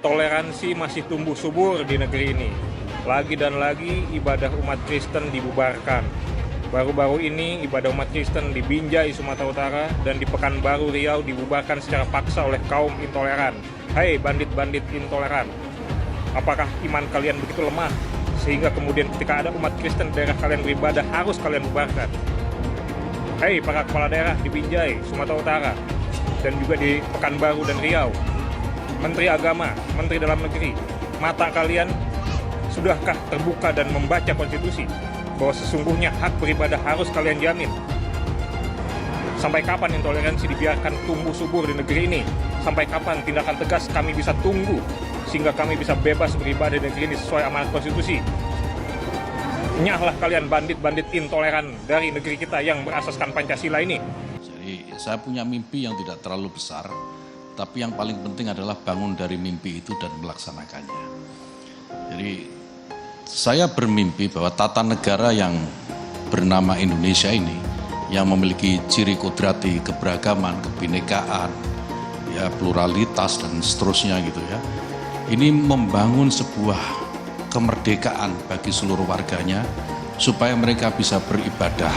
Toleransi masih tumbuh subur di negeri ini. Lagi dan lagi ibadah umat Kristen dibubarkan. Baru-baru ini ibadah umat Kristen di Binjai, Sumatera Utara dan di Pekanbaru, Riau dibubarkan secara paksa oleh kaum intoleran. Hai bandit-bandit intoleran, apakah iman kalian begitu lemah sehingga kemudian ketika ada umat Kristen di daerah kalian beribadah harus kalian bubarkan? Hai para kepala daerah di Binjai, Sumatera Utara dan juga di Pekanbaru dan Riau, Menteri Agama, Menteri Dalam Negeri, mata kalian sudahkah terbuka dan membaca konstitusi bahwa sesungguhnya hak beribadah harus kalian jamin? Sampai kapan intoleransi dibiarkan tumbuh subur di negeri ini? Sampai kapan tindakan tegas kami bisa tunggu sehingga kami bisa bebas beribadah di negeri ini sesuai amanat konstitusi? Nyahlah kalian bandit-bandit intoleran dari negeri kita yang berasaskan Pancasila ini. Jadi saya punya mimpi yang tidak terlalu besar, tapi yang paling penting adalah bangun dari mimpi itu dan melaksanakannya. Jadi saya bermimpi bahwa tata negara yang bernama Indonesia ini, yang memiliki ciri kodrati keberagaman, kebinekaan, ya pluralitas dan seterusnya gitu ya. Ini membangun sebuah kemerdekaan bagi seluruh warganya supaya mereka bisa beribadah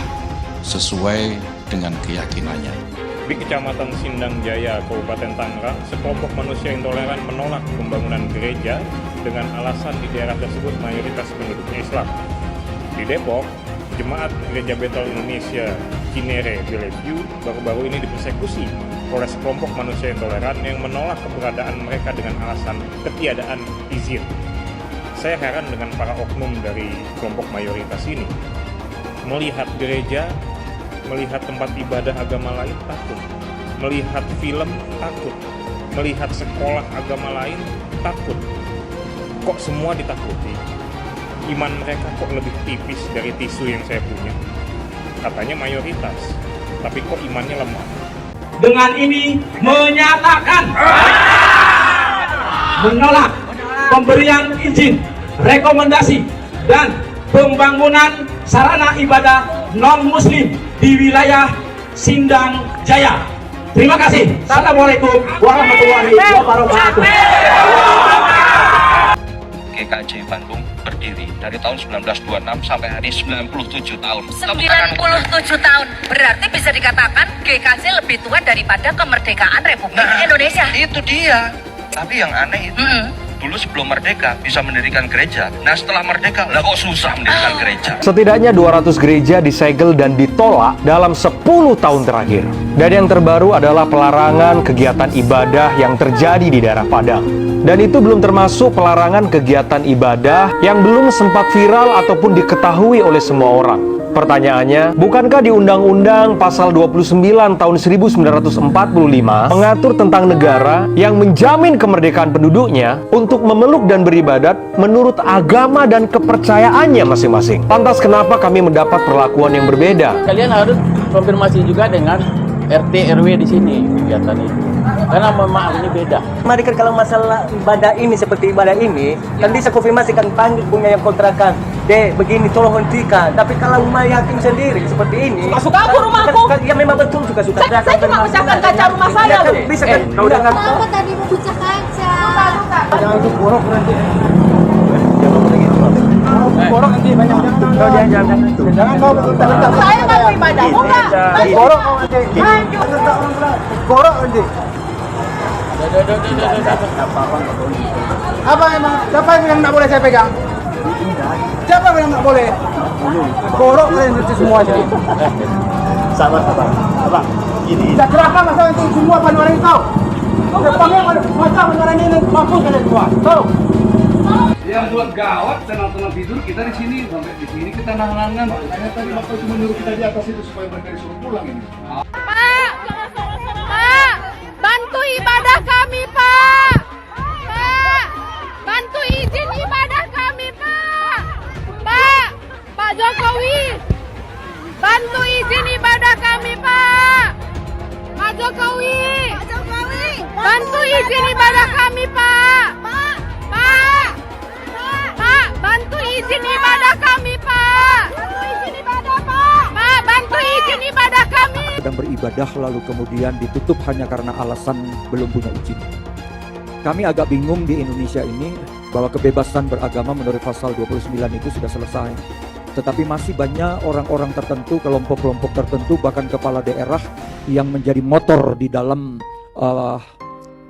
sesuai dengan keyakinannya. Di Kecamatan Sindang Jaya, Kabupaten Tangerang, sekelompok manusia intoleran menolak pembangunan gereja dengan alasan di daerah tersebut mayoritas penduduknya Islam. Di Depok, Jemaat Gereja Betel Indonesia Cinere Bellevue baru-baru ini dipersekusi oleh sekelompok manusia intoleran yang menolak keberadaan mereka dengan alasan ketiadaan izin. Saya heran dengan para oknum dari kelompok mayoritas ini. Melihat gereja, melihat tempat ibadah agama lain takut, melihat film takut, melihat sekolah agama lain takut. Kok semua ditakuti? Iman mereka kok lebih tipis dari tisu yang saya punya? Katanya mayoritas, tapi kok imannya lemah? Dengan ini menyatakan menolak pemberian izin, rekomendasi, dan pembangunan sarana ibadah non-muslim di wilayah Sindang Jaya. Terima kasih. Assalamualaikum warahmatullahi wabarakatuh. GKJ Bandung berdiri dari tahun 1926 sampai hari 97 tahun. 97 tahun, berarti bisa dikatakan GKJ lebih tua daripada kemerdekaan Republik Indonesia. Itu dia. Tapi yang aneh itu, dulu sebelum merdeka bisa mendirikan gereja. Nah setelah merdeka, lah kok susah mendirikan gereja. Setidaknya 200 gereja disegel dan ditolak dalam 10 tahun terakhir. Dan yang terbaru adalah pelarangan kegiatan ibadah yang terjadi di daerah Padang. Dan itu belum termasuk pelarangan kegiatan ibadah yang belum sempat viral ataupun diketahui oleh semua orang. Pertanyaannya, bukankah di Undang-Undang Pasal 29 tahun 1945 mengatur tentang negara yang menjamin kemerdekaan penduduknya untuk memeluk dan beribadat menurut agama dan kepercayaannya masing-masing? Lantas kenapa kami mendapat perlakuan yang berbeda? Kalian harus konfirmasi juga dengan RT RW di sini kegiatan itu. Karena memang ini beda. Mari kalau masalah ibadah ini seperti ibadah ini, kan bisa konfirmasikan panggil punya yang kontrakan. Dek, begini tolong hentikan. Tapi kalau rumah yatim sendiri seperti ini, suka aku rumahku. Ya memang betul suka-suka. Saya cuma pecahkan kaca rumah saya loh. Bisa kan? Kau dengar? Kenapa tadi mau pecah kaca? Jangan itu borok nanti. Borok nanti banyak. Jangan kau bentar. Saya nggak mau ibadah, mau nggak? Borok kau nanti. Borok nanti. Apa emang? Siapa yang nggak boleh saya pegang? Siapa yang nggak boleh? Borok kalian nanti semuanya. Sabar. Abang, ini. Saya kerahkan masa nanti semua panuran kau. Panggil masa panuran ini mampus kalian semua. Tahu? Yang buat gawat tenang-tenang tidur kita di sini, sampai di sini kita nahan-nahan. Makanya tadi bapak cuma nyuruh kita di atas itu supaya mereka disuruh pulang ini. Pak, bantu ibadah kami, Pak. Pak, bantu izin ibadah kami, Pak. Pak Jokowi, bantu izin ibadah kami, Pak. Pak Jokowi, bantu izin ibadah kami, Pak. Bantu izin ibadah kami, Pak. Bantu izin ibadah, Pak. Bantu izin ibadah kami. Sedang beribadah lalu kemudian ditutup hanya karena alasan belum punya izin. Kami agak bingung di Indonesia ini bahwa kebebasan beragama menurut pasal 29 itu sudah selesai. Tetapi masih banyak orang-orang tertentu, kelompok-kelompok tertentu, bahkan kepala daerah yang menjadi motor di dalam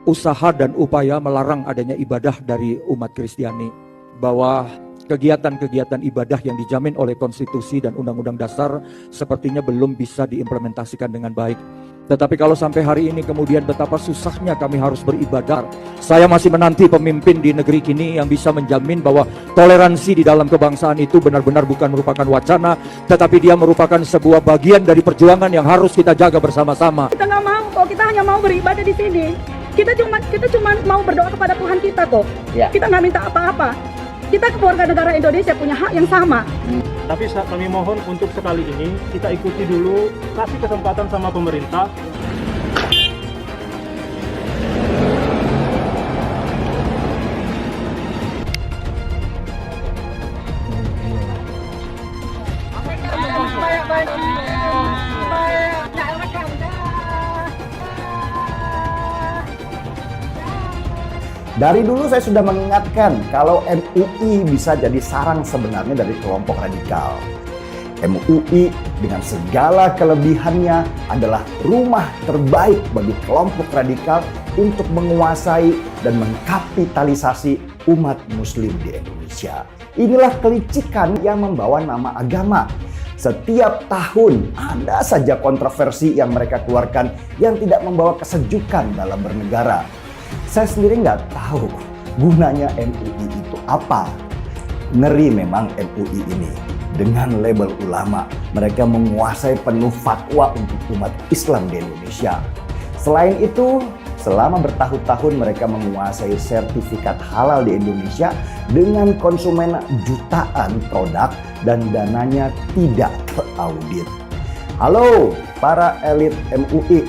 usaha dan upaya melarang adanya ibadah dari umat Kristiani. Bahwa kegiatan-kegiatan ibadah yang dijamin oleh konstitusi dan undang-undang dasar sepertinya belum bisa diimplementasikan dengan baik. Tetapi kalau sampai hari ini kemudian betapa susahnya kami harus beribadah. Saya masih menanti pemimpin di negeri ini yang bisa menjamin bahwa toleransi di dalam kebangsaan itu benar-benar bukan merupakan wacana, tetapi dia merupakan sebuah bagian dari perjuangan yang harus kita jaga bersama-sama. Kita nggak mau kok, kita hanya mau beribadah di sini. Kita cuma mau berdoa kepada Tuhan kita kok. Ya. Kita nggak minta apa-apa. Kita keluarga negara Indonesia punya hak yang sama. Tapi kami mohon untuk sekali ini kita ikuti dulu, kasih kesempatan sama pemerintah. Dari dulu saya sudah mengingatkan kalau MUI bisa jadi sarang sebenarnya dari kelompok radikal. MUI dengan segala kelebihannya adalah rumah terbaik bagi kelompok radikal untuk menguasai dan mengkapitalisasi umat muslim di Indonesia. Inilah kelicikan yang membawa nama agama. Setiap tahun ada saja kontroversi yang mereka keluarkan yang tidak membawa kesejukan dalam bernegara. Saya sendiri nggak tahu gunanya MUI itu apa. Ngeri memang MUI ini. Dengan label ulama, mereka menguasai penuh fatwa untuk umat Islam di Indonesia. Selain itu, selama bertahun-tahun mereka menguasai sertifikat halal di Indonesia dengan konsumen jutaan produk dan dananya tidak teraudit. Halo para elit MUI.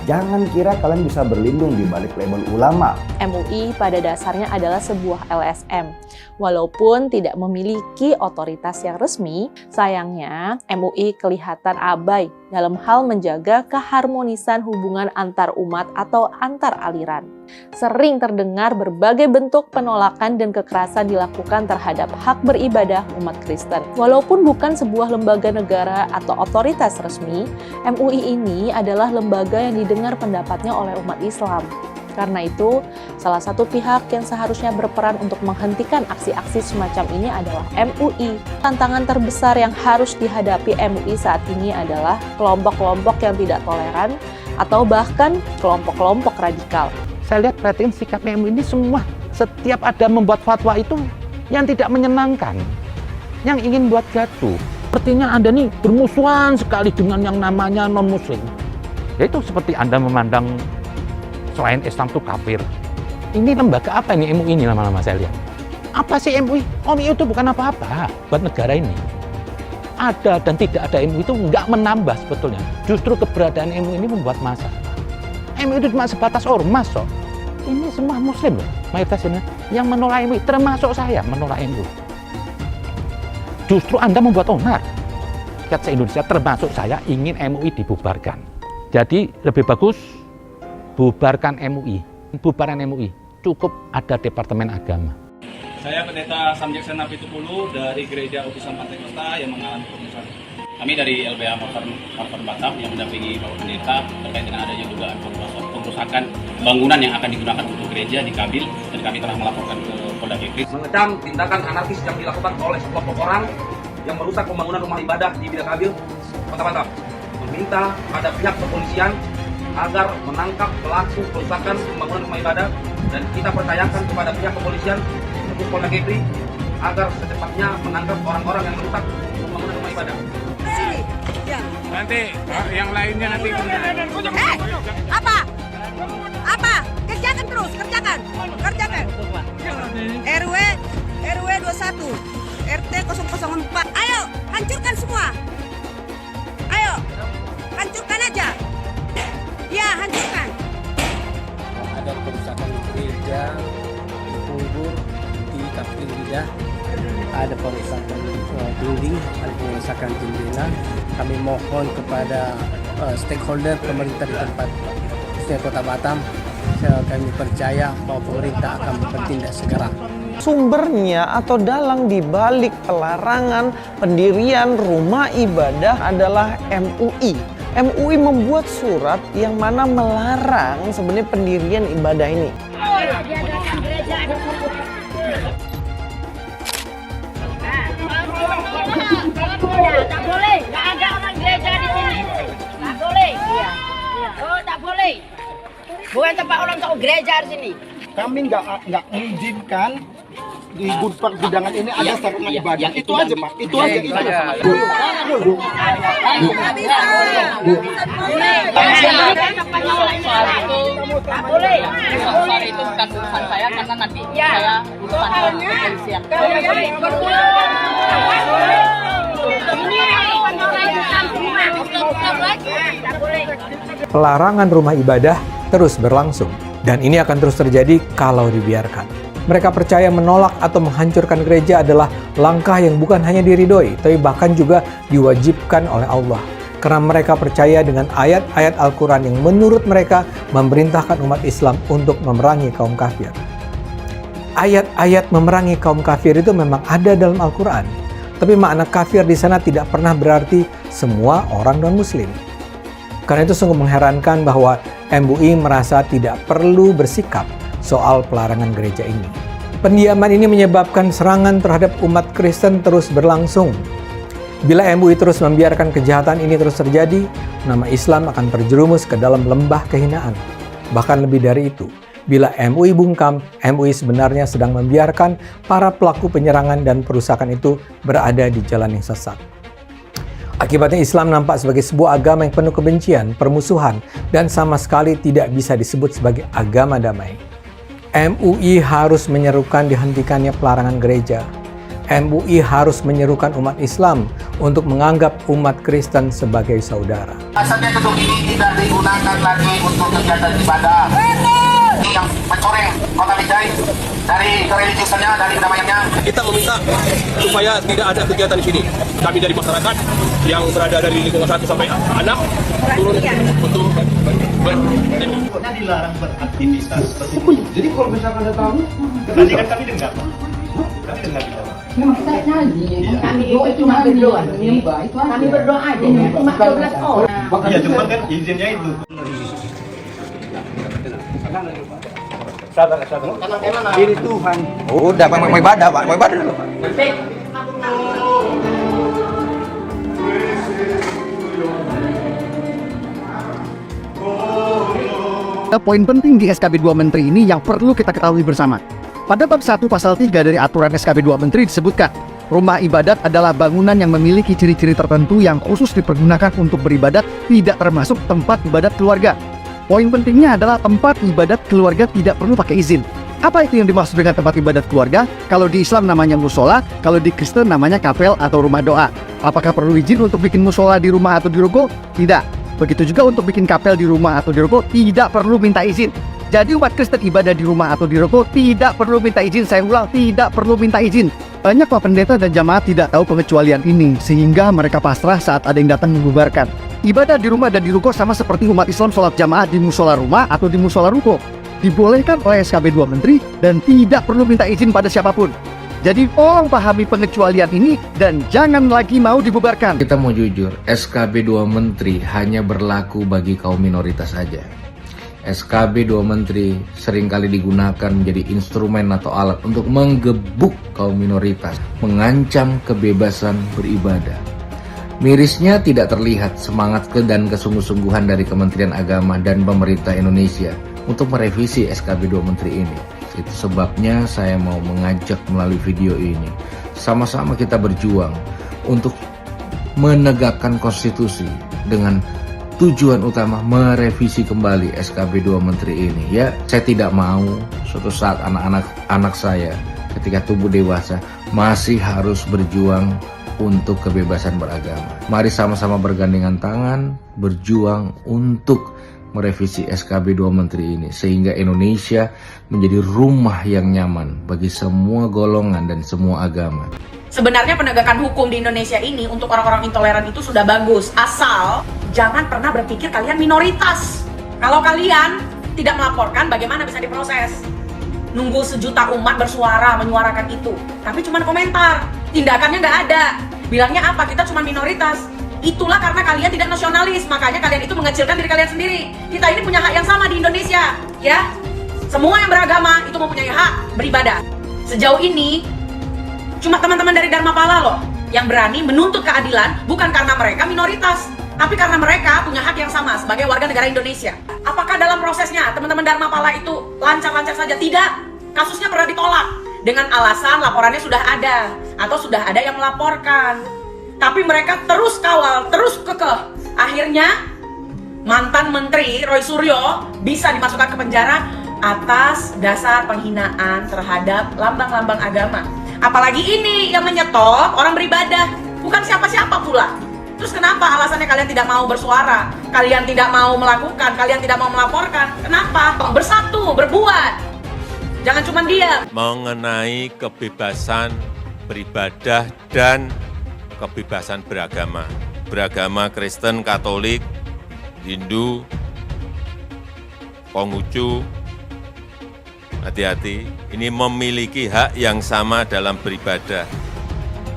Jangan kira kalian bisa berlindung di balik label ulama. MUI pada dasarnya adalah sebuah LSM. Walaupun tidak memiliki otoritas yang resmi, sayangnya MUI kelihatan abai dalam hal menjaga keharmonisan hubungan antar umat atau antar aliran. Sering terdengar berbagai bentuk penolakan dan kekerasan dilakukan terhadap hak beribadah umat Kristen. Walaupun bukan sebuah lembaga negara atau otoritas resmi, MUI ini adalah lembaga yang didengar pendapatnya oleh umat Islam. Karena itu, salah satu pihak yang seharusnya berperan untuk menghentikan aksi-aksi semacam ini adalah MUI. Tantangan terbesar yang harus dihadapi MUI saat ini adalah kelompok-kelompok yang tidak toleran atau bahkan kelompok-kelompok radikal. Saya lihat perhatiin sikap MUI ini semua, setiap ada membuat fatwa itu yang tidak menyenangkan, yang ingin buat gaduh. Sepertinya Anda nih bermusuhan sekali dengan yang namanya non-muslim. Yaitu seperti Anda memandang selain Islam itu kafir. Ini lembaga apa ini MUI ini lama-lama saya lihat? Apa sih MUI? MUI itu bukan apa-apa buat negara ini. Ada dan tidak ada MUI itu nggak menambah sebetulnya. Justru keberadaan MUI ini membuat masalah. MUI itu cuma sebatas ormas kok. Ini semua muslim loh, mayoritas ini yang menolak MUI, termasuk saya menolak MUI. Justru Anda membuat onar. Rakyat se-Indonesia termasuk saya ingin MUI dibubarkan. Jadi lebih bagus bubarkan MUI. Bubaran MUI cukup ada Departemen Agama. Saya Pendeta Samjaksana Pitupulu dari Gereja Utusan Pantai Kota yang mengalami pengurusan. Kami dari LBH Martor Batam yang mendampingi Bapak Pendeta terkait dengan adanya dugaan pengerusakan bangunan yang akan digunakan untuk gereja di Kabil, dan kami telah melaporkan ke Polda Kepri. Mengecam tindakan anarkis yang dilakukan oleh sekelompok orang yang merusak pembangunan rumah ibadah di Bida Kabil, Kota Batam. Meminta pada pihak kepolisian agar menangkap pelaku perusakan pembangunan rumah ibadah, dan kita percayakan kepada pihak kepolisian untuk Polda Kepri agar secepatnya menangkap orang-orang yang merusak pembangunan rumah ibadah. Nanti yang lainnya nanti. Apa? Apa? Kerjakan terus, kerjakan. RW 21, RT 004. Ayo, hancurkan semua. Ayo, hancurkan aja. Ya, hancurkan. Ada perusakan gereja di Punggur, di Kapil Bida. Ada perusakan building, ada perusakan jendela. Kami mohon kepada stakeholder pemerintah di tempat Kota Batam Kami percaya bahwa pemerintah akan bertindak segera. Sumbernya atau dalang di balik pelarangan pendirian rumah ibadah adalah MUI. MUI membuat surat yang mana melarang sebenarnya pendirian ibadah ini. Tak boleh, nggak ada orang gereja di sini. Tak boleh. Iya. Oh, tak boleh. Bukan tempat orang untuk gereja di sini. Kami nggak mengizinkan di pergudangan ini ada sarana ibadah. Itu aja, Pak. Itu aja. Tak boleh. Soal itu bukan urusan saya karena nanti saya urusan kepolisian. Pelarangan rumah ibadah terus berlangsung, dan ini akan terus terjadi kalau dibiarkan. Mereka percaya menolak atau menghancurkan gereja adalah langkah yang bukan hanya diridhoi, tapi bahkan juga diwajibkan oleh Allah. Karena mereka percaya dengan ayat-ayat Al-Quran yang menurut mereka memerintahkan umat Islam untuk memerangi kaum kafir. Ayat-ayat memerangi kaum kafir itu memang ada dalam Al-Quran, tapi makna kafir di sana tidak pernah berarti semua orang non-Muslim. Karena itu sungguh mengherankan bahwa MUI merasa tidak perlu bersikap soal pelarangan gereja ini. Pendiaman ini menyebabkan serangan terhadap umat Kristen terus berlangsung. Bila MUI terus membiarkan kejahatan ini terus terjadi, nama Islam akan terjerumus ke dalam lembah kehinaan. Bahkan lebih dari itu, bila MUI bungkam, MUI sebenarnya sedang membiarkan para pelaku penyerangan dan perusakan itu berada di jalan yang sesat. Akibatnya Islam nampak sebagai sebuah agama yang penuh kebencian, permusuhan, dan sama sekali tidak bisa disebut sebagai agama damai. MUI harus menyerukan dihentikannya pelarangan gereja. MUI harus menyerukan umat Islam untuk menganggap umat Kristen sebagai saudara. Asalnya gedung ini tidak digunakan lagi untuk kegiatan ibadah. Ini yang mencoreng kota Binjai dari kereligiusannya, dari kedamaiannya. Kita meminta supaya tidak ada kegiatan di sini. Kami dari masyarakat yang berada dari lingkungan 1 sampai 6 turun untuk Pokoknya dilarang beraktivitas seperti itu. Jadi kalau misalkan ada tamu, tadi kan kami dengar. Kami dengar di bawah. Memang saya ngaji, kami doa cuma berdoa, kami berdoa aja, cuma 12 orang. Ya cuma kan izinnya itu. Sabar. Ini Tuhan. Udah, mau ibadah, Pak. Mau ibadah dulu. Poin penting di SKB 2 Menteri ini yang perlu kita ketahui bersama. Pada bab 1 pasal 3 dari aturan SKB 2 Menteri disebutkan, rumah ibadat adalah bangunan yang memiliki ciri-ciri tertentu yang khusus dipergunakan untuk beribadat, tidak termasuk tempat ibadat keluarga. Poin pentingnya adalah tempat ibadat keluarga tidak perlu pakai izin. Apa itu yang dimaksud dengan tempat ibadat keluarga? Kalau di Islam namanya musola, kalau di Kristen namanya kapel atau rumah doa. Apakah perlu izin untuk bikin musola di rumah atau di ruko? Tidak. Begitu juga untuk bikin kapel di rumah atau di ruko, tidak perlu minta izin. Jadi umat Kristen ibadah di rumah atau di ruko tidak perlu minta izin. Saya ulang, tidak perlu minta izin. Banyak Pak Pendeta dan jamaah tidak tahu pengecualian ini, sehingga mereka pasrah saat ada yang datang membubarkan. Ibadah di rumah dan di ruko sama seperti umat Islam sholat jamaah di musola rumah atau di musola ruko. Dibolehkan oleh SKB 2 Menteri dan tidak perlu minta izin pada siapapun. Jadi tolong pahami pengecualian ini dan jangan lagi mau dibubarkan. Kita mau jujur, SKB 2 Menteri hanya berlaku bagi kaum minoritas saja. SKB 2 Menteri seringkali digunakan menjadi instrumen atau alat untuk menggebuk kaum minoritas, mengancam kebebasan beribadah. Mirisnya tidak terlihat semangat dan kesungguh-sungguhan dari Kementerian Agama dan pemerintah Indonesia untuk merevisi SKB 2 Menteri ini. Itu sebabnya saya mau mengajak melalui video ini, sama-sama kita berjuang untuk menegakkan konstitusi dengan tujuan utama merevisi kembali SKB 2 Menteri ini. Ya, saya tidak mau suatu saat anak saya ketika tumbuh dewasa masih harus berjuang untuk kebebasan beragama. Mari sama-sama bergandengan tangan, berjuang untuk merevisi SKB 2 Menteri ini sehingga Indonesia menjadi rumah yang nyaman bagi semua golongan dan semua agama. Sebenarnya penegakan hukum di Indonesia ini untuk orang-orang intoleran itu sudah bagus, asal jangan pernah berpikir kalian minoritas. Kalau kalian tidak melaporkan, bagaimana bisa diproses? Nunggu sejuta umat bersuara, menyuarakan itu. Tapi cuma komentar, tindakannya nggak ada. Bilangnya apa? Kita cuma minoritas. Itulah karena kalian tidak nasionalis, makanya kalian itu mengecilkan diri kalian sendiri. Kita ini punya hak yang sama di Indonesia, ya. Semua yang beragama itu mempunyai hak beribadah. Sejauh ini, cuma teman-teman dari Dharmapala loh yang berani menuntut keadilan, bukan karena mereka minoritas, tapi karena mereka punya hak yang sama sebagai warga negara Indonesia. Apakah dalam prosesnya teman-teman Dharmapala itu lancar-lancar saja? Tidak. Kasusnya pernah ditolak dengan alasan laporannya sudah ada atau sudah ada yang melaporkan. Tapi mereka terus kawal, terus kekeh. Akhirnya mantan Menteri Roy Suryo bisa dimasukkan ke penjara atas dasar penghinaan terhadap lambang-lambang agama. Apalagi ini yang menyetop orang beribadah, bukan siapa-siapa pula. Terus kenapa alasannya kalian tidak mau bersuara? Kalian tidak mau melakukan, kalian tidak mau melaporkan. Kenapa? Bersatu, berbuat. Jangan cuma diam. Mengenai kebebasan beribadah dan kebebasan beragama. Beragama Kristen, Katolik, Hindu, Konghucu, hati-hati, ini memiliki hak yang sama dalam beribadah.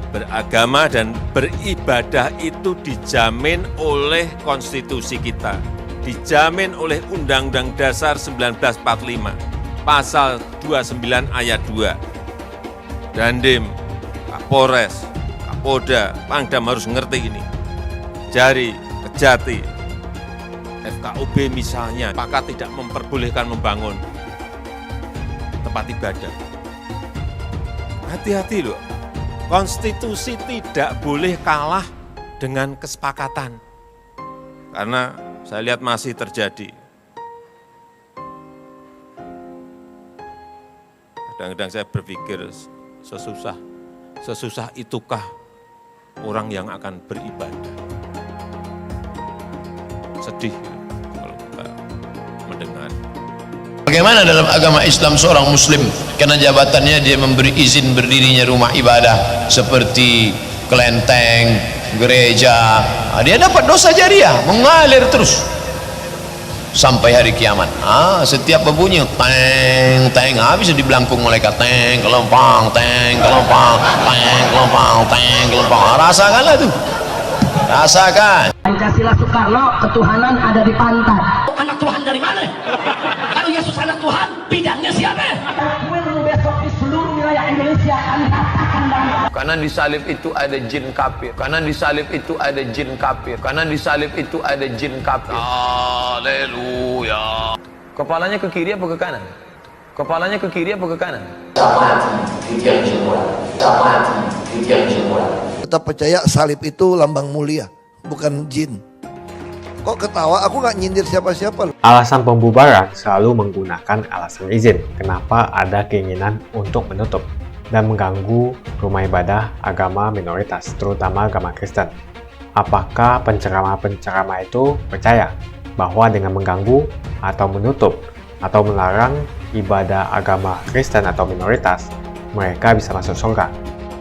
Beragama dan beribadah itu dijamin oleh konstitusi kita, dijamin oleh Undang-Undang Dasar 1945, Pasal 29 Ayat 2. Dandim, Kapolres, Kapolda, Pangdam harus ngerti ini. Jari, Kejati, FKUB misalnya, maka tidak memperbolehkan membangun tempat ibadah. Hati-hati loh, konstitusi tidak boleh kalah dengan kesepakatan. Karena saya lihat masih terjadi. Kadang-kadang saya berpikir sesusah itukah orang yang akan beribadah. Sedih kalau kita mendengar. Bagaimana dalam agama Islam seorang muslim karena jabatannya dia memberi izin berdirinya rumah ibadah seperti kelenteng, gereja, dia dapat dosa jariah mengalir terus sampai hari kiamat. Setiap berbunyi teng teng bisa dibelangkung malaikat, teng kelompang, teng kelompang, teng kelompang, teng kelompang. Rasakanlah tuh, rasakan. Pancasila Soekarno, ketuhanan ada di pantat. Anak Tuhan dari mana? Kalau Yesus anak Tuhan, bidangnya siapa? Besok di seluruh wilayah Indonesia kami katakan dalam. Karena di salib itu ada jin kafir. Karena di salib itu ada jin kafir. Karena di salib itu ada jin kafir. Haleluya. Kepalanya ke kiri apa ke kanan? Kepalanya ke kiri apa ke kanan? Tetap percaya salib itu lambang mulia, bukan jin. Kok ketawa? Aku nggak nyindir siapa-siapa. Alasan pembubaran selalu menggunakan alasan izin. Kenapa ada keinginan untuk menutup dan mengganggu rumah ibadah agama minoritas, terutama agama Kristen. Apakah penceramah-penceramah itu percaya bahwa dengan mengganggu atau menutup atau melarang ibadah agama Kristen atau minoritas, mereka bisa masuk surga?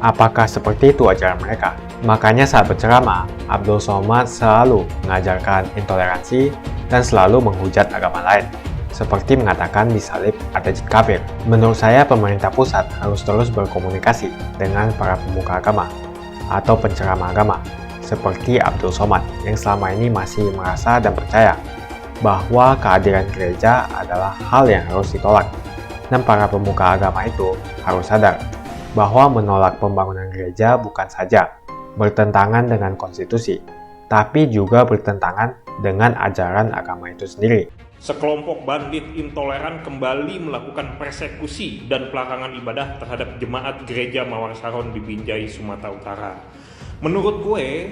Apakah seperti itu ajaran mereka? Makanya saat berceramah, Abdul Somad selalu mengajarkan intoleransi dan selalu menghujat agama lain, seperti mengatakan di salib ada jin kafir. Menurut saya, pemerintah pusat harus terus berkomunikasi dengan para pemuka agama atau penceramah agama, seperti Abdul Somad yang selama ini masih merasa dan percaya bahwa kehadiran gereja adalah hal yang harus ditolak. Dan para pemuka agama itu harus sadar bahwa menolak pembangunan gereja bukan saja bertentangan dengan konstitusi, tapi juga bertentangan dengan ajaran agama itu sendiri. Sekelompok bandit intoleran kembali melakukan persekusi dan pelarangan ibadah terhadap jemaat gereja Mawar Saron di Binjai, Sumatera Utara. Menurut gue,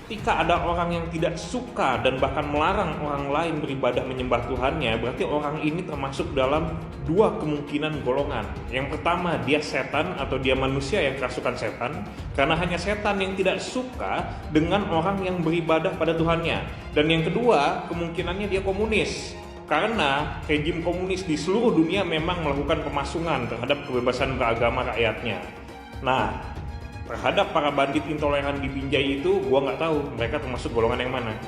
ketika ada orang yang tidak suka dan bahkan melarang orang lain beribadah menyembah Tuhannya, berarti orang ini termasuk dalam dua kemungkinan golongan. Yang pertama, dia setan atau dia manusia yang kerasukan setan, karena hanya setan yang tidak suka dengan orang yang beribadah pada Tuhannya. Dan yang kedua, kemungkinannya dia komunis, karena rejim komunis di seluruh dunia memang melakukan pemasungan terhadap kebebasan beragama rakyatnya. Nah, terhadap para bandit intoleran di Binjai itu, gua nggak tahu mereka termasuk golongan yang mana.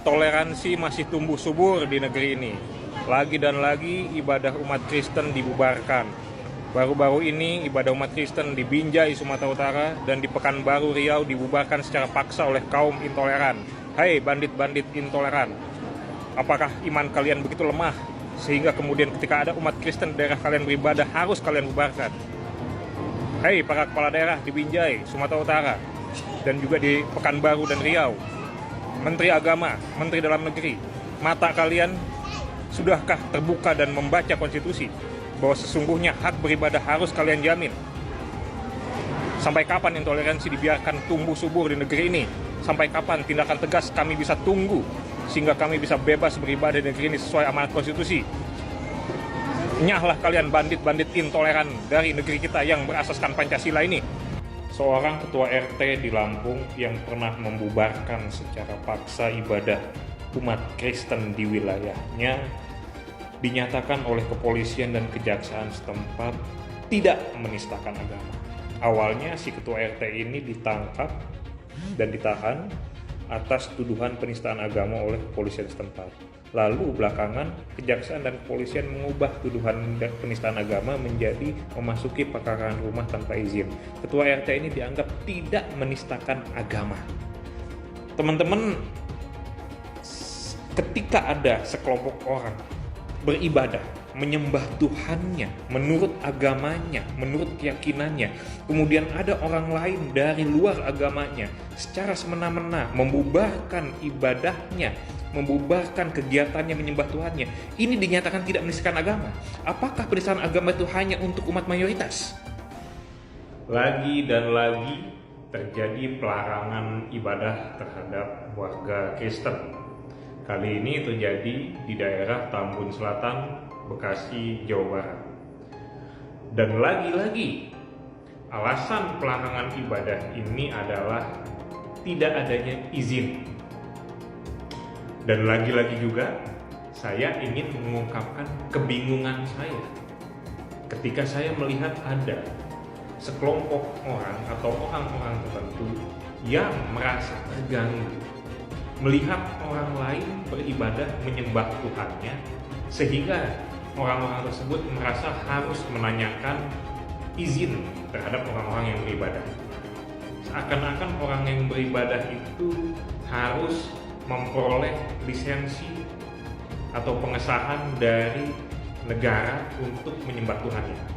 Toleransi masih tumbuh subur di negeri ini. Lagi dan lagi ibadah umat Kristen dibubarkan. Baru-baru ini ibadah umat Kristen di Binjai, Sumatera Utara dan di Pekanbaru, Riau dibubarkan secara paksa oleh kaum intoleran. Hai bandit-bandit intoleran, apakah iman kalian begitu lemah sehingga kemudian ketika ada umat Kristen di daerah kalian beribadah harus kalian bubarkan? Hai para kepala daerah di Binjai, Sumatera Utara dan juga di Pekanbaru dan Riau, Menteri Agama, Menteri Dalam Negeri, mata kalian sudahkah terbuka dan membaca konstitusi bahwa sesungguhnya hak beribadah harus kalian jamin? Sampai kapan intoleransi dibiarkan tumbuh subur di negeri ini? Sampai kapan tindakan tegas kami bisa tunggu sehingga kami bisa bebas beribadah di negeri ini sesuai amanat konstitusi? Nyahlah kalian bandit-bandit intoleran dari negeri kita yang berasaskan Pancasila ini. Seorang ketua RT di Lampung yang pernah membubarkan secara paksa ibadah umat Kristen di wilayahnya dinyatakan oleh kepolisian dan kejaksaan setempat tidak menistakan agama. Awalnya si ketua RT ini ditangkap dan ditahan atas tuduhan penistaan agama oleh kepolisian setempat. Lalu belakangan kejaksaan dan kepolisian mengubah tuduhan penistaan agama menjadi memasuki pekarangan rumah tanpa izin. Ketua RT ini dianggap tidak menistakan agama. Teman-teman, ketika ada sekelompok orang beribadah, menyembah Tuhannya menurut agamanya, menurut keyakinannya, kemudian ada orang lain dari luar agamanya secara semena-mena membubarkan ibadahnya, membubarkan kegiatannya menyembah Tuhannya, ini dinyatakan tidak menistakan agama. Apakah penistaan agama itu hanya untuk umat mayoritas? Lagi dan lagi terjadi pelarangan ibadah terhadap warga Kristen. Kali ini terjadi di daerah Tambun Selatan, Bekasi, Jawa Barat. Dan lagi-lagi alasan pelarangan ibadah ini adalah tidak adanya izin. Dan lagi-lagi juga saya ingin mengungkapkan kebingungan saya ketika saya melihat ada sekelompok orang atau orang-orang tertentu yang merasa terganggu melihat orang lain beribadah menyembah Tuhannya, sehingga orang-orang tersebut merasa harus menanyakan izin terhadap orang-orang yang beribadah. Seakan-akan orang yang beribadah itu harus memperoleh lisensi atau pengesahan dari negara untuk menyembah Tuhannya.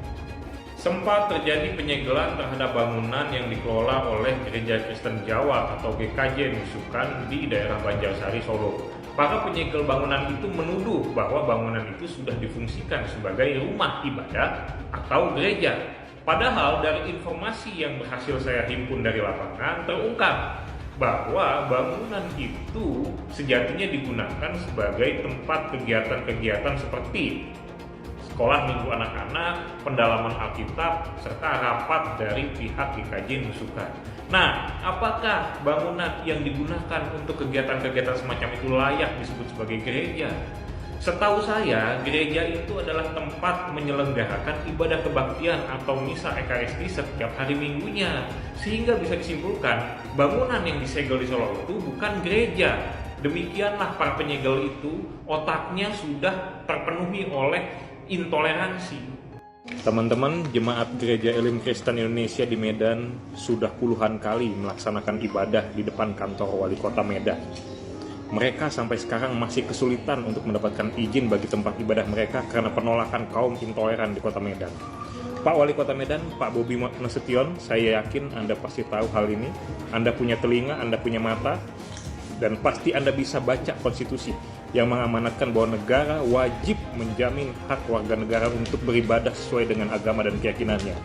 Sempat terjadi penyegelan terhadap bangunan yang dikelola oleh Gereja Kristen Jawa atau GKJ Nusukan di daerah Banjarsari, Solo. Para penyegel bangunan itu menuduh bahwa bangunan itu sudah difungsikan sebagai rumah ibadah atau gereja. Padahal dari informasi yang berhasil saya himpun dari lapangan terungkap bahwa bangunan itu sejatinya digunakan sebagai tempat kegiatan-kegiatan seperti sekolah minggu anak-anak, pendalaman Alkitab, serta rapat dari pihak GKJ Nusukan. Nah, apakah bangunan yang digunakan untuk kegiatan-kegiatan semacam itu layak disebut sebagai gereja? Setahu saya, gereja itu adalah tempat menyelenggarakan ibadah kebaktian atau misa ekaristi setiap hari minggunya. Sehingga bisa disimpulkan, bangunan yang disegel di Solo itu bukan gereja. Demikianlah para penyegel itu otaknya sudah terpenuhi oleh intoleransi. Teman-teman, jemaat Gereja Elim Kristen Indonesia di Medan sudah puluhan kali melaksanakan ibadah di depan kantor wali kota Medan. Mereka sampai sekarang masih kesulitan untuk mendapatkan izin bagi tempat ibadah mereka karena penolakan kaum intoleran di kota Medan. Pak Wali Kota Medan, Pak Bobi Nasution, saya yakin Anda pasti tahu hal ini. Anda punya telinga, Anda punya mata, dan pasti Anda bisa baca konstitusi yang mengamanatkan bahwa negara wajib menjamin hak warga negara untuk beribadah sesuai dengan agama dan keyakinannya.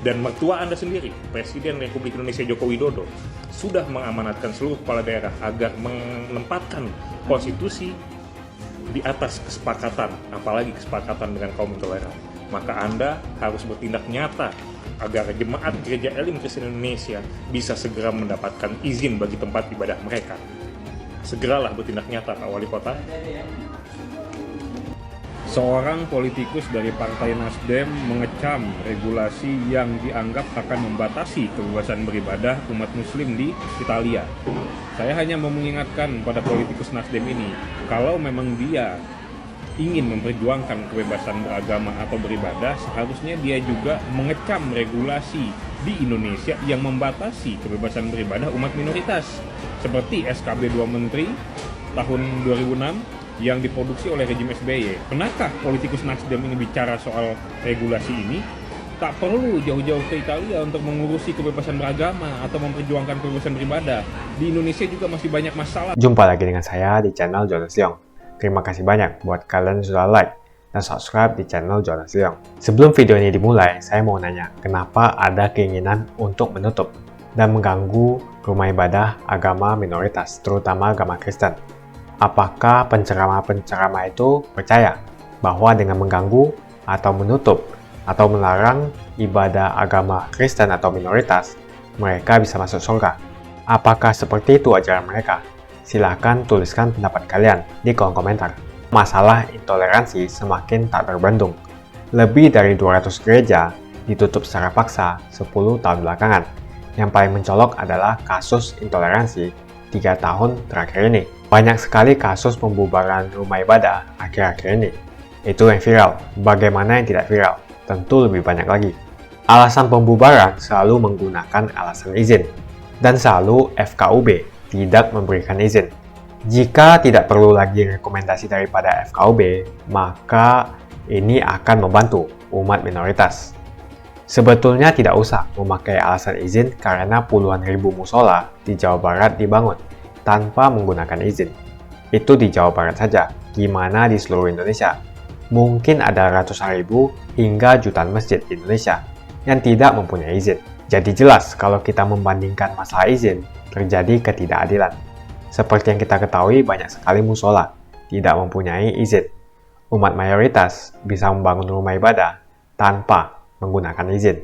Dan mertua Anda sendiri, Presiden Republik Indonesia Joko Widodo, sudah mengamanatkan seluruh kepala daerah agar menempatkan konstitusi di atas kesepakatan, apalagi kesepakatan dengan kaum intoleran. Maka Anda harus bertindak nyata agar jemaat Gereja Elim Kristen Indonesia bisa segera mendapatkan izin bagi tempat ibadah mereka. Segeralah bertindak nyata, Pak Wali Kota. Seorang politikus dari Partai Nasdem mengecam regulasi yang dianggap akan membatasi kebebasan beribadah umat muslim di Italia. Saya hanya mau mengingatkan pada politikus Nasdem ini, kalau memang dia ingin memperjuangkan kebebasan beragama atau beribadah, seharusnya dia juga mengecam regulasi di Indonesia yang membatasi kebebasan beribadah umat minoritas, seperti SKB 2 Menteri tahun 2006 yang diproduksi oleh rejim SBY. Pernahkah politikus Nasdem ini bicara soal regulasi ini? Tak perlu jauh-jauh ke Italia untuk mengurusi kebebasan beragama atau memperjuangkan kebebasan beribadah. Di Indonesia juga masih banyak masalah. Jumpa lagi dengan saya di channel Jonas Leong. Terima kasih banyak buat kalian yang sudah like dan subscribe di channel Jonas Leong. Sebelum video ini dimulai, saya mau nanya, kenapa ada keinginan untuk menutup dan mengganggu rumah ibadah agama minoritas, terutama agama Kristen? Apakah penceramah-penceramah itu percaya bahwa dengan mengganggu atau menutup atau melarang ibadah agama Kristen atau minoritas, mereka bisa masuk surga? Apakah seperti itu ajaran mereka? Silahkan tuliskan pendapat kalian di kolom komentar. Masalah intoleransi semakin tak terbendung. Lebih dari 200 gereja ditutup secara paksa 10 tahun belakangan. Yang paling mencolok adalah kasus intoleransi 3 tahun terakhir ini. Banyak sekali kasus pembubaran rumah ibadah akhir-akhir ini. Itu yang viral. Bagaimana yang tidak viral? Tentu lebih banyak lagi. Alasan pembubaran selalu menggunakan alasan izin. Dan selalu FKUB tidak memberikan izin. Jika tidak perlu lagi rekomendasi daripada FKUB, maka ini akan membantu umat minoritas. Sebetulnya tidak usah memakai alasan izin karena puluhan ribu musola di Jawa Barat dibangun tanpa menggunakan izin. Itu di Jawa Barat saja, gimana di seluruh Indonesia? Mungkin ada ratusan ribu hingga jutaan masjid di Indonesia yang tidak mempunyai izin. Jadi jelas kalau kita membandingkan masalah izin, terjadi ketidakadilan. Seperti yang kita ketahui, banyak sekali musola tidak mempunyai izin. Umat mayoritas bisa membangun rumah ibadah tanpa menggunakan izin.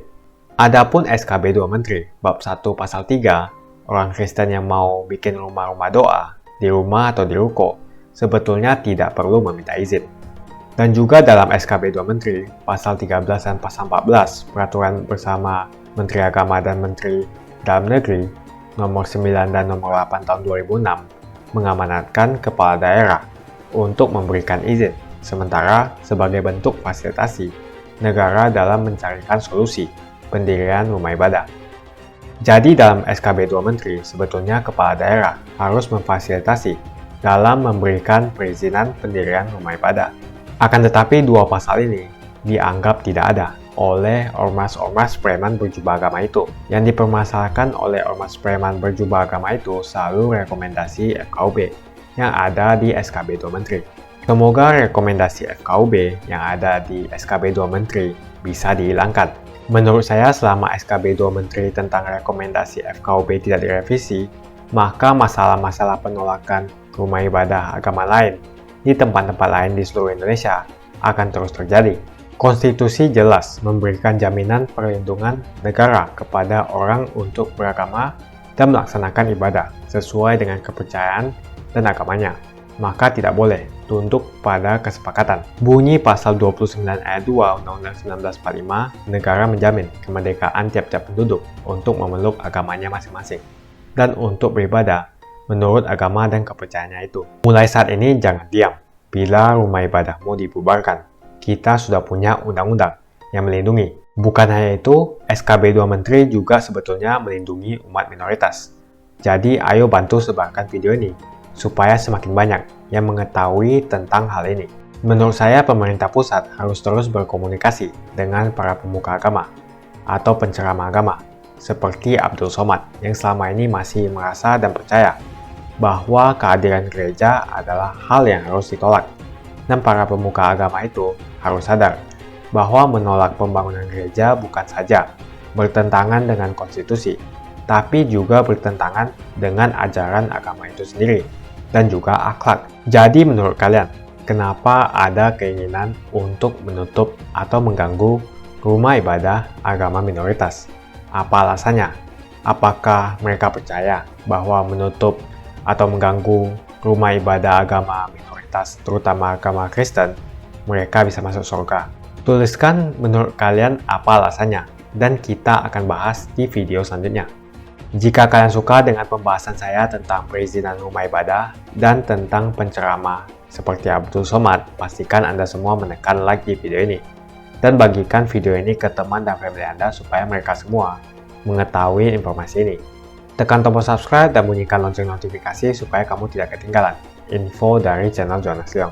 Adapun SKB 2 Menteri, bab 1 pasal 3, orang Kristen yang mau bikin rumah-rumah doa di rumah atau di ruko sebetulnya tidak perlu meminta izin. Dan juga dalam SKB 2 Menteri, pasal 13 dan pasal 14, peraturan bersama Menteri Agama dan Menteri Dalam Negeri, nomor 9 dan nomor 8 tahun 2006, mengamanatkan kepala daerah untuk memberikan izin, sementara sebagai bentuk fasilitasi negara dalam mencarikan solusi pendirian rumah ibadah. Jadi dalam SKB 2 Menteri, sebetulnya kepala daerah harus memfasilitasi dalam memberikan perizinan pendirian rumah ibadah. Akan tetapi dua pasal ini dianggap tidak ada oleh ormas-ormas preman berjubah agama itu. Yang dipermasalahkan oleh ormas preman berjubah agama itu selalu rekomendasi FKUB yang ada di SKB 2 Menteri. Semoga rekomendasi FKUB yang ada di SKB 2 Menteri bisa dihilangkan. Menurut saya, selama SKB 2 Menteri tentang rekomendasi FKUB tidak direvisi, maka masalah-masalah penolakan rumah ibadah agama lain di tempat-tempat lain di seluruh Indonesia akan terus terjadi. Konstitusi jelas memberikan jaminan perlindungan negara kepada orang untuk beragama dan melaksanakan ibadah sesuai dengan kepercayaan dan agamanya. Maka tidak boleh tunduk pada kesepakatan. Bunyi pasal 29 ayat 2 Undang-Undang 1945, negara menjamin kemerdekaan tiap-tiap penduduk untuk memeluk agamanya masing-masing dan untuk beribadah menurut agama dan kepercayaannya itu. Mulai saat ini jangan diam. Bila rumah ibadahmu dibubarkan, kita sudah punya undang-undang yang melindungi. Bukan hanya itu, SKB 2 Menteri juga sebetulnya melindungi umat minoritas. Jadi ayo bantu sebarkan video ini supaya semakin banyak yang mengetahui tentang hal ini. Menurut saya, pemerintah pusat harus terus berkomunikasi dengan para pemuka agama atau penceramah agama, seperti Abdul Somad yang selama ini masih merasa dan percaya bahwa kehadiran gereja adalah hal yang harus ditolak. Dan para pemuka agama itu harus sadar bahwa menolak pembangunan gereja bukan saja bertentangan dengan konstitusi, tapi juga bertentangan dengan ajaran agama itu sendiri dan juga akhlak. Jadi menurut kalian, kenapa ada keinginan untuk menutup atau mengganggu rumah ibadah agama minoritas? Apa alasannya? Apakah mereka percaya bahwa menutup atau mengganggu rumah ibadah agama minoritas, terutama agama Kristen, mereka bisa masuk surga? Tuliskan menurut kalian apa alasannya, dan kita akan bahas di video selanjutnya. Jika kalian suka dengan pembahasan saya tentang perizinan rumah ibadah dan tentang penceramah Seperti Abdul Somad, pastikan Anda semua menekan like di video ini. Dan bagikan video ini ke teman dan family Anda supaya mereka semua mengetahui informasi ini. Tekan tombol subscribe dan bunyikan lonceng notifikasi supaya kamu tidak ketinggalan info dari channel Jonas Leong.